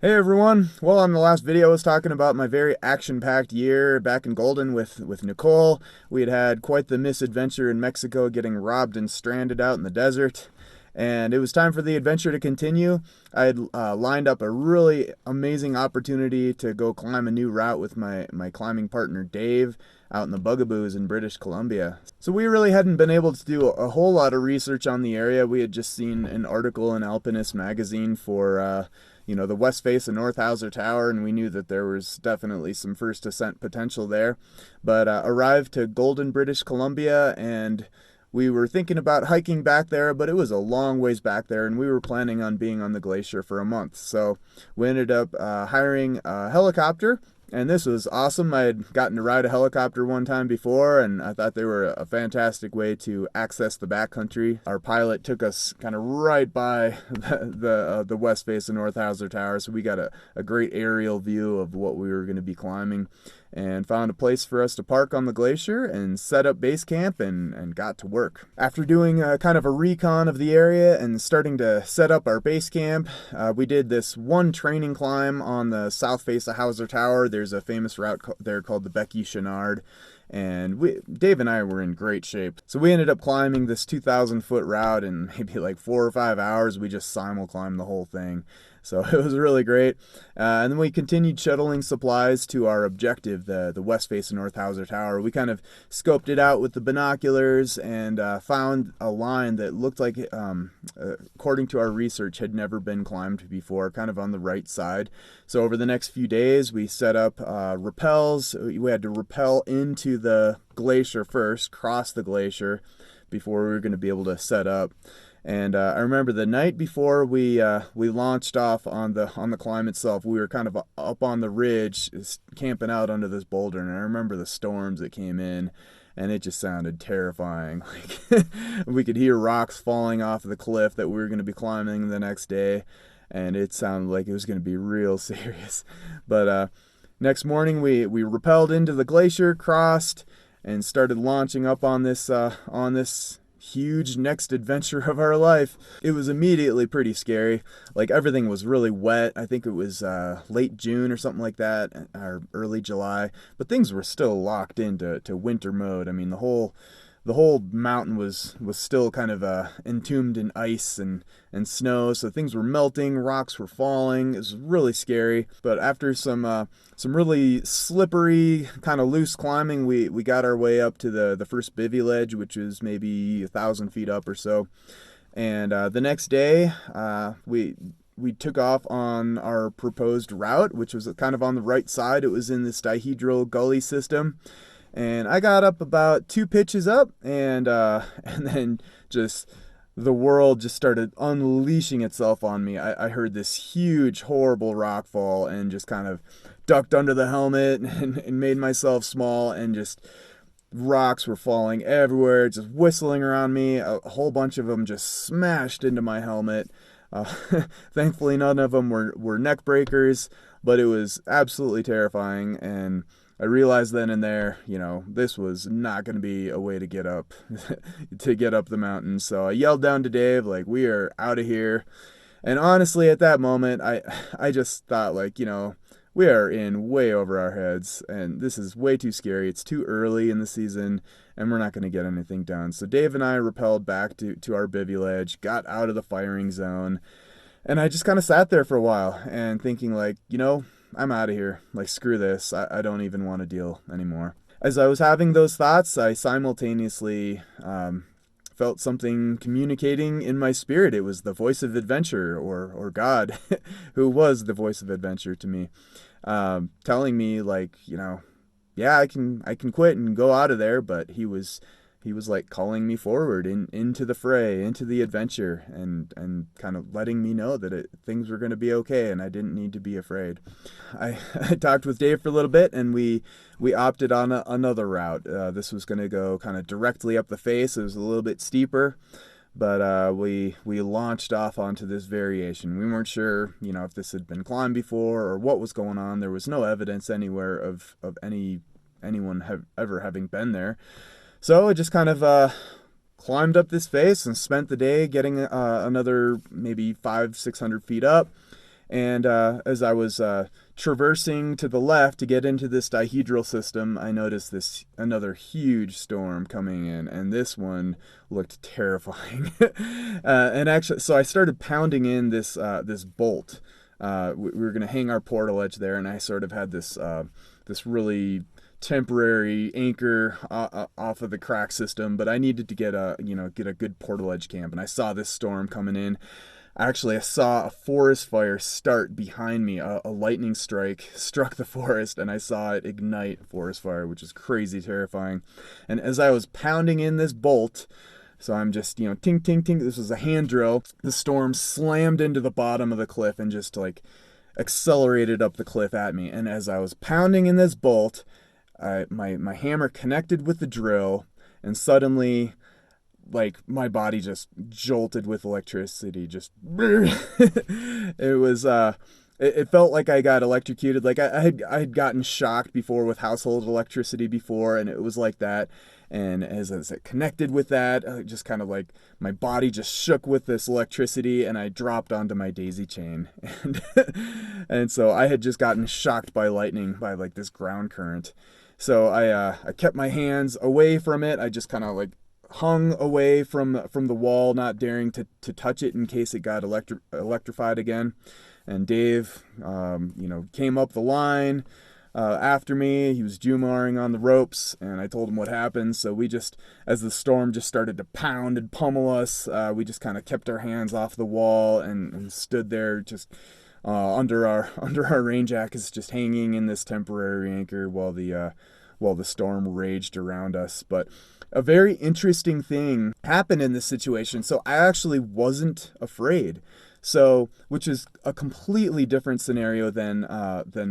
Hey everyone! Well, on the last video I was talking about my very action-packed year back in Golden with Nicole. We had had quite the misadventure in Mexico, getting robbed and stranded out in the desert. And it was time for the adventure to continue. I had lined up a really amazing opportunity to go climb a new route with my climbing partner Dave out in the Bugaboos in British Columbia. So we really hadn't been able to do a whole lot of research on the area. We had just seen an article in Alpinist magazine for the west face of North Howser Tower, and we knew that there was definitely some first ascent potential there. But arrived to Golden, British Columbia, and we were thinking about hiking back there, but it was a long ways back there, and we were planning on being on the glacier for a month. So we ended up hiring a helicopter, and this was awesome. I had gotten to ride a helicopter one time before, and I thought they were a fantastic way to access the backcountry. Our pilot took us kind of right by the west face of North Howser Tower, so we got a great aerial view of what we were going to be climbing, and found a place for us to park on the glacier and set up base camp and got to work. After doing kind of a recon of the area and starting to set up our base camp, we did this one training climb on the south face of Howser Tower. There's a famous route there called the Becky Chenard, and Dave and I were in great shape. So we ended up climbing this 2,000-foot route in maybe like 4 or 5 hours. We just simul climbed the whole thing. So it was really great. And then we continued shuttling supplies to our objective, the west face of North Howser Tower. We kind of scoped it out with the binoculars and found a line that looked like, according to our research, had never been climbed before, kind of on the right side. So over the next few days, we set up rappels. We had to rappel into the glacier first, cross the glacier, before we were going to be able to set up. And I remember the night before we launched off on the climb itself, we were kind of up on the ridge, camping out under this boulder, and I remember the storms that came in, and it just sounded terrifying. Like we could hear rocks falling off the cliff that we were going to be climbing the next day, and it sounded like it was going to be real serious. But next morning we rappelled into the glacier, crossed, and started launching up on this huge next adventure of our life. It was immediately pretty scary. Like everything was really wet. I think it was late June or something like that, or early July. But things were still locked into winter mode. I mean, the whole mountain was still kind of entombed in ice and snow, so things were melting, rocks were falling. It was really scary. But after some really slippery, kind of loose climbing, we got our way up to the first bivy ledge, which was maybe 1,000 feet up or so. And the next day, we took off on our proposed route, which was kind of on the right side. It was in this dihedral gully system. And I got up about 2 pitches up, and then just the world just started unleashing itself on me. I heard this huge, horrible rock fall, and just kind of ducked under the helmet and made myself small, and just rocks were falling everywhere, just whistling around me. A whole bunch of them just smashed into my helmet. Uh, Thankfully, none of them were neck breakers, but it was absolutely terrifying. And I realized then and there, this was not going to be a way to get up, to get up the mountain. So I yelled down to Dave, like, we are out of here. And honestly, at that moment, I just thought, like, we are in way over our heads, and this is way too scary. It's too early in the season, and we're not going to get anything done. So Dave and I rappelled back to our bivy ledge, got out of the firing zone, and I just kind of sat there for a while and thinking, like, I'm out of here. Like, screw this. I don't even want to deal anymore. As I was having those thoughts, I simultaneously felt something communicating in my spirit. It was the voice of adventure, or God, who was the voice of adventure to me, telling me, like, yeah, I can quit and go out of there. But he was like calling me forward into the fray, into the adventure, and kind of letting me know that things were going to be okay, and I didn't need to be afraid. I talked with Dave for a little bit, and we opted on another route. This was going to go kind of directly up the face. It was a little bit steeper, but we launched off onto this variation. We weren't sure, if this had been climbed before or what was going on. There was no evidence anywhere of anyone ever having been there. So I just kind of climbed up this face and spent the day getting another maybe 500-600 feet up. And as I was traversing to the left to get into this dihedral system, I noticed this another huge storm coming in, and this one looked terrifying. And actually, so I started pounding in this bolt. We were going to hang our portaledge there, and I sort of had this really temporary anchor off of the crack system, but I needed to get a good portaledge camp, and I saw this storm coming in. Actually, I saw a forest fire start behind me. A lightning strike struck the forest, and I saw it ignite a forest fire, which is crazy terrifying. And as I was pounding in this bolt, so I'm just, ting, ting, ting. This was a hand drill. The storm slammed into the bottom of the cliff and just like accelerated up the cliff at me. And as I was pounding in this bolt, my hammer connected with the drill, and suddenly, like, my body just jolted with electricity. Just it was it felt like I got electrocuted. Like I had gotten shocked before with household electricity before, and it was like that. And as it connected with that, just kind of like my body just shook with this electricity, and I dropped onto my daisy chain. And so I had just gotten shocked by lightning, by like this ground current. So I kept my hands away from it. I just kind of like hung away from the wall, not daring to touch it in case it got electrified again. And Dave, came up the line after me. He was Jumaring on the ropes, and I told him what happened. So we just, as the storm just started to pound and pummel us, we just kind of kept our hands off the wall and stood there just under our rain jackets, just hanging in this temporary anchor while the storm raged around us. But a very interesting thing happened in this situation. So I actually wasn't afraid. So, which is a completely different scenario than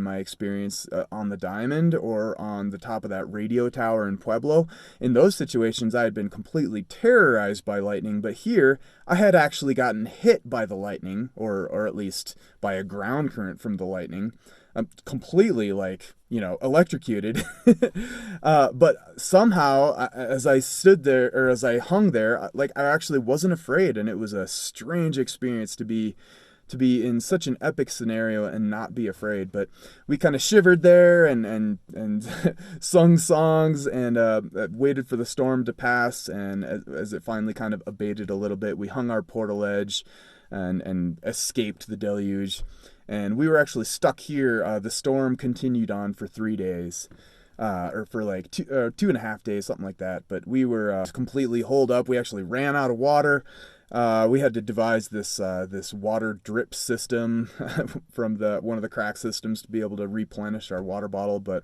my experience on the Diamond or on the top of that radio tower in Pueblo. In those situations, I had been completely terrorized by lightning, but here I had actually gotten hit by the lightning, or at least by a ground current from the lightning. I'm completely electrocuted. But somehow, as I stood there, or as I hung there, I actually wasn't afraid, and it was a strange experience to be in such an epic scenario and not be afraid. But we kind of shivered there and sung songs and waited for the storm to pass. And as it finally kind of abated a little bit, we hung our portaledge and escaped the deluge. And we were actually stuck here. The storm continued on for 3 days, or for like 2.5 days, something like that. But we were completely holed up. We actually ran out of water. We had to devise this water drip system from one of the crack systems to be able to replenish our water bottle. But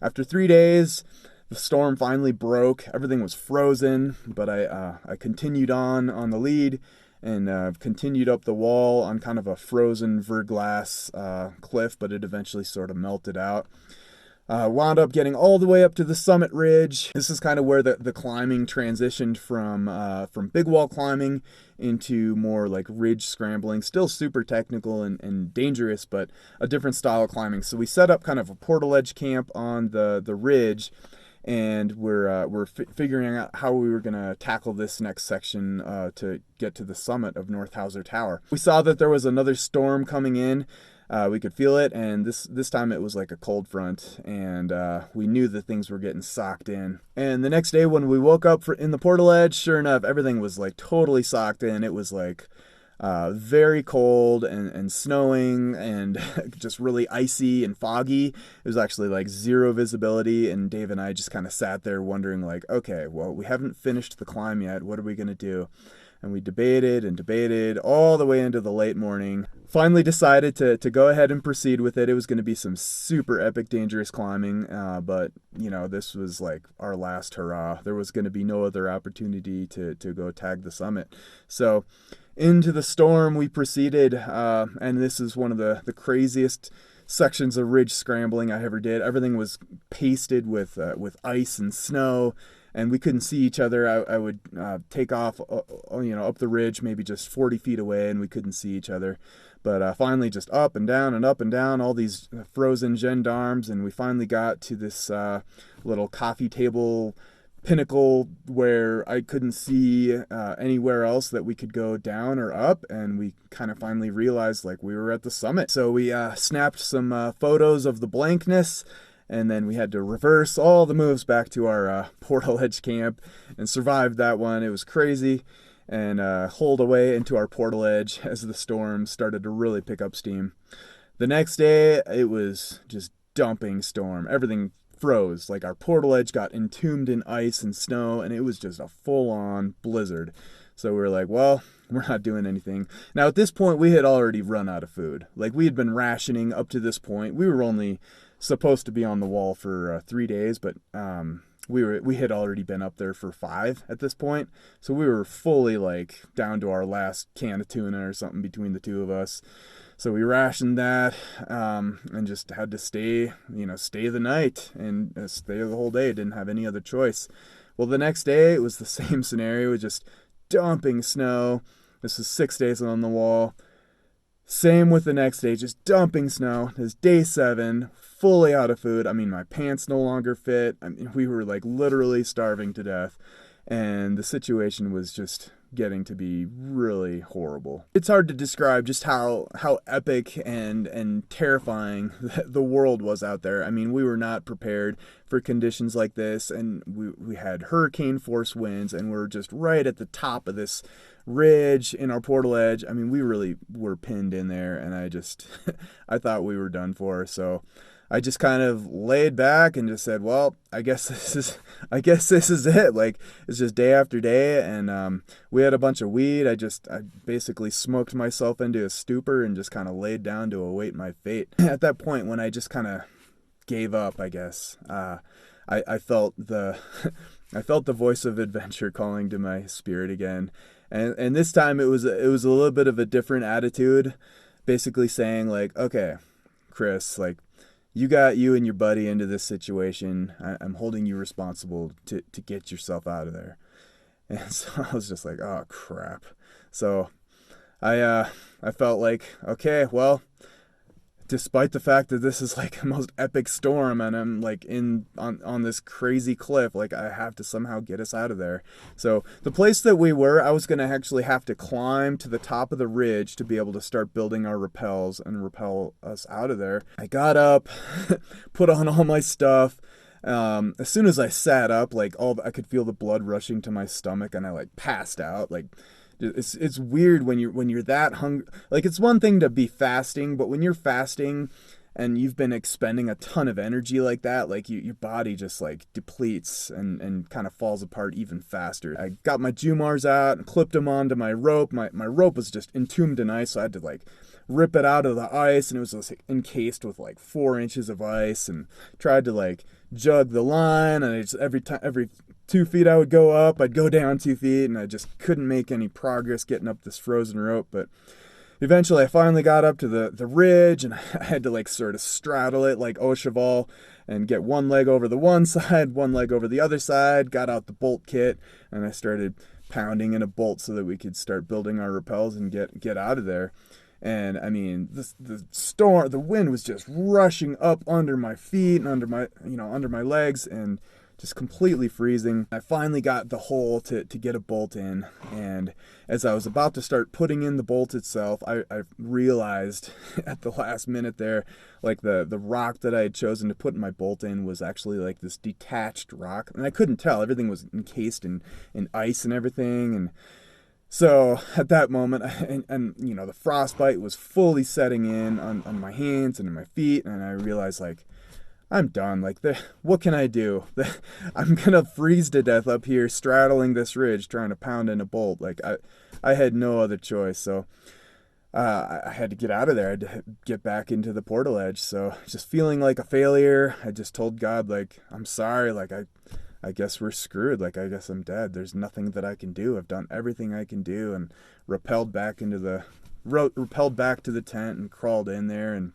after 3 days, the storm finally broke. Everything was frozen, but I continued on the lead, and continued up the wall on kind of a frozen verglass cliff, but it eventually sort of melted out. Wound up getting all the way up to the summit ridge. This is kind of where the climbing transitioned from big wall climbing into more like ridge scrambling. Still super technical and dangerous, but a different style of climbing. So we set up kind of a portaledge camp on the ridge, and we're figuring out how we were going to tackle this next section to get to the summit of North Howser Tower. We saw that there was another storm coming in. We could feel it, and this time it was like a cold front, and we knew that things were getting socked in. And the next day when we woke up in the portaledge, sure enough, everything was like totally socked in. It was like very cold and snowing and just really icy and foggy. It was actually like zero visibility, and Dave and I just kind of sat there wondering like, okay, well, we haven't finished the climb yet. What are we going to do? And we debated and debated all the way into the late morning. Finally decided to go ahead and proceed with it. It was going to be some super epic, dangerous climbing, but this was like our last hurrah. There was going to be no other opportunity to go tag the summit. So into the storm we proceeded, and this is one of the craziest sections of ridge scrambling I ever did. Everything was pasted with ice and snow, and we couldn't see each other. I would take off, up the ridge, maybe just 40 feet away, and we couldn't see each other. But finally, just up and down, all these frozen gendarmes, and we finally got to this little coffee table pinnacle where I couldn't see anywhere else that we could go down or up, and we kind of finally realized like we were at the summit. So we snapped some photos of the blankness, and then we had to reverse all the moves back to our portaledge camp and survived that one. It was crazy, and holed away into our portaledge as the storm started to really pick up steam. The next day, it was just dumping storm. Everything froze. Like our portaledge got entombed in ice and snow, and it was just a full-on blizzard. So we were like, well, we're not doing anything. Now, at this point, we had already run out of food. Like, we had been rationing up to this point. We were only supposed to be on the wall for 3 days, but we had already been up there for 5 at this point. So we were fully, like, down to our last can of tuna or something between the two of us. So we rationed that and just had to stay the night and stay the whole day. Didn't have any other choice. Well, the next day, it was the same scenario with just dumping snow. This is 6 days on the wall. Same with the next day, just dumping snow. This is day 7, fully out of food. I mean, my pants no longer fit. I mean, we were like literally starving to death. And the situation was just getting to be really horrible. It's hard to describe just how epic and terrifying the world was out there. I mean, we were not prepared for conditions like this, and we had hurricane force winds, and we're just right at the top of this ridge in our portaledge. I mean, we really were pinned in there, and I thought we were done for. So I just kind of laid back and just said, well, I guess this is it. Like, it's just day after day, and we had a bunch of weed. I basically smoked myself into a stupor and just kind of laid down to await my fate. At that point, when I just kind of gave up, I guess, I felt the I felt the voice of adventure calling to my spirit again, and this time it was a little bit of a different attitude, basically saying like, okay, Chris, like, you got you and your buddy into this situation. I'm holding you responsible to get yourself out of there. And so I was just like, oh crap. So I felt like, okay, well, despite the fact that this is like the most epic storm and I'm like on this crazy cliff, like I have to somehow get us out of there. So the place that we were, I was going to actually have to climb to the top of the ridge to be able to start building our rappels and rappel us out of there. I got up, put on all my stuff. As soon as I sat up, like I could feel the blood rushing to my stomach, and I like passed out. Like, it's weird when you're that hungry. Like, it's one thing to be fasting, but when you're fasting and you've been expending a ton of energy like that, like your body just like depletes and kind of falls apart even faster. I got my Jumars out and clipped them onto my rope. My rope was just entombed in ice, so I had to like rip it out of the ice, and it was just like encased with like 4 inches of ice, and tried to like jug the line, and every 2 feet I would go up, I'd go down 2 feet, and I just couldn't make any progress getting up this frozen rope. But eventually I finally got up to the ridge, and I had to like sort of straddle it like au cheval and get one leg over the one side, one leg over the other side, got out the bolt kit, and I started pounding in a bolt so that we could start building our rappels and get out of there. And I mean, the wind was just rushing up under my feet and under my legs, and just completely freezing. I finally got the hole to get a bolt in, and as I was about to start putting in the bolt itself, I realized at the last minute there, like the rock that I had chosen to put my bolt in was actually like this detached rock, and I couldn't tell. Everything was encased in ice and everything, and so at that moment, and the frostbite was fully setting in on my hands and in my feet, and I realized like, I'm done. Like, what can I do? I'm gonna freeze to death up here straddling this ridge trying to pound in a bolt. Like, I had no other choice. So I had to get out of there. I had to get back into the portaledge. So just feeling like a failure, I just told God, like, I'm sorry. Like, I guess we're screwed. Like, I guess I'm dead. There's nothing that I can do. I've done everything I can do, and rappelled back to the tent and crawled in there and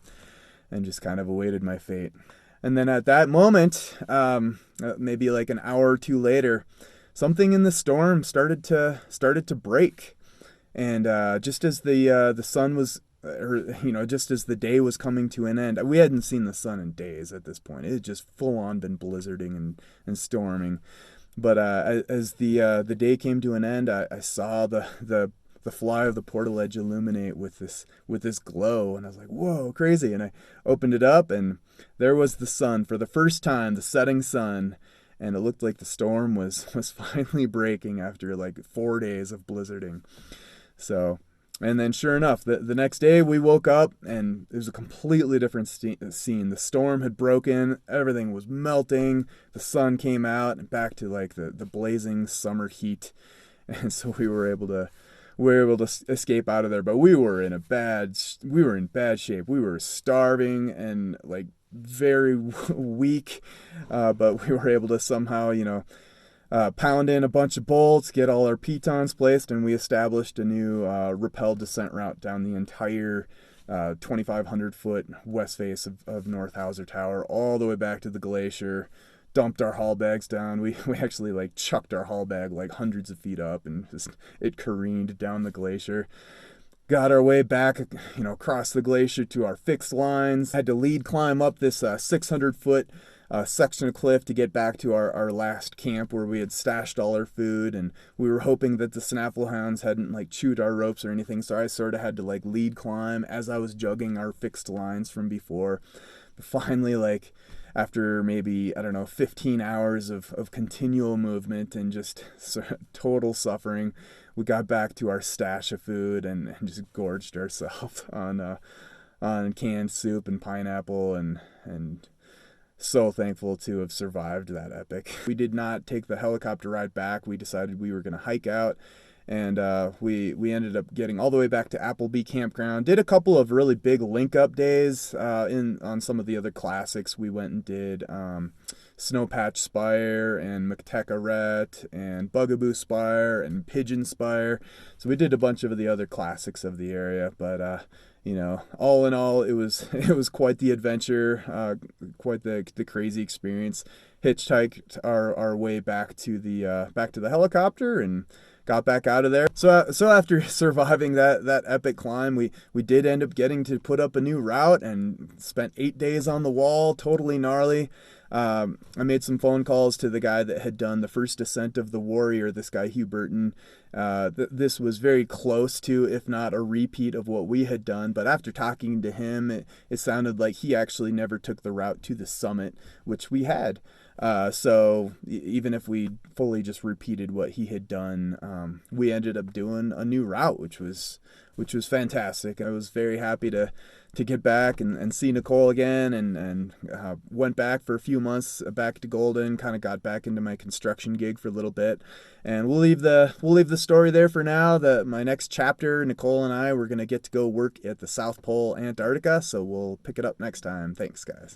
just kind of awaited my fate. And then at that moment, maybe like an hour or two later, something in the storm started to break. And just as the sun was, just as the day was coming to an end, we hadn't seen the sun in days at this point. It had just full on been blizzarding and storming. But as the day came to an end, I saw the fly of the portaledge illuminate with this glow, and I was like, "Whoa, crazy!" And I opened it up, and there was the sun for the first time, the setting sun, and it looked like the storm was finally breaking after like 4 days of blizzarding. So, and then sure enough, the next day we woke up and it was a completely different scene. The storm had broken, everything was melting, the sun came out, and back to like the blazing summer heat. And so we were able to escape out of there, but we were in bad shape. We were starving and like very weak, but we were able to somehow, pound in a bunch of bolts, get all our pitons placed, and we established a new rappel descent route down the entire 2,500 foot west face of North Howser Tower, all the way back to the glacier. Dumped our haul bags down. We actually like chucked our haul bag like hundreds of feet up, and just it careened down the glacier. Got our way back, across the glacier to our fixed lines. Had to lead climb up this 600-foot section of cliff to get back to our last camp where we had stashed all our food, and we were hoping that the snaffle hounds hadn't like chewed our ropes or anything, so I sort of had to like lead climb as I was jugging our fixed lines from before. But finally, like after maybe, I don't know, 15 hours of continual movement and just total suffering, we got back to our stash of food and just gorged ourselves on canned soup and pineapple, and so thankful to have survived that epic. We did not take the helicopter ride back. We decided we were going to hike out, and we ended up getting all the way back to Appleby Campground. Did a couple of really big link-up days on some of the other classics. We went and did Snowpatch Spire and McTeckaret and Bugaboo Spire and Pigeon Spire. So we did a bunch of the other classics of the area, but all in all, it was quite the adventure, quite the crazy experience. Hitchhiked our way back to the helicopter and got back out of there. So after surviving that epic climb, we did end up getting to put up a new route and spent 8 days on the wall, totally gnarly. I made some phone calls to the guy that had done the first ascent of the Warrior, this guy Hugh Burton. This was very close to, if not a repeat of what we had done, but after talking to him, it sounded like he actually never took the route to the summit, which we had. So even if we fully just repeated what he had done, we ended up doing a new route, which was fantastic. I was very happy to get back and see Nicole again, and went back for a few months back to Golden, kind of got back into my construction gig for a little bit, and we'll leave the story there for now. My next chapter, Nicole and I, we're going to get to go work at the South Pole, Antarctica, so we'll pick it up next time. Thanks, guys.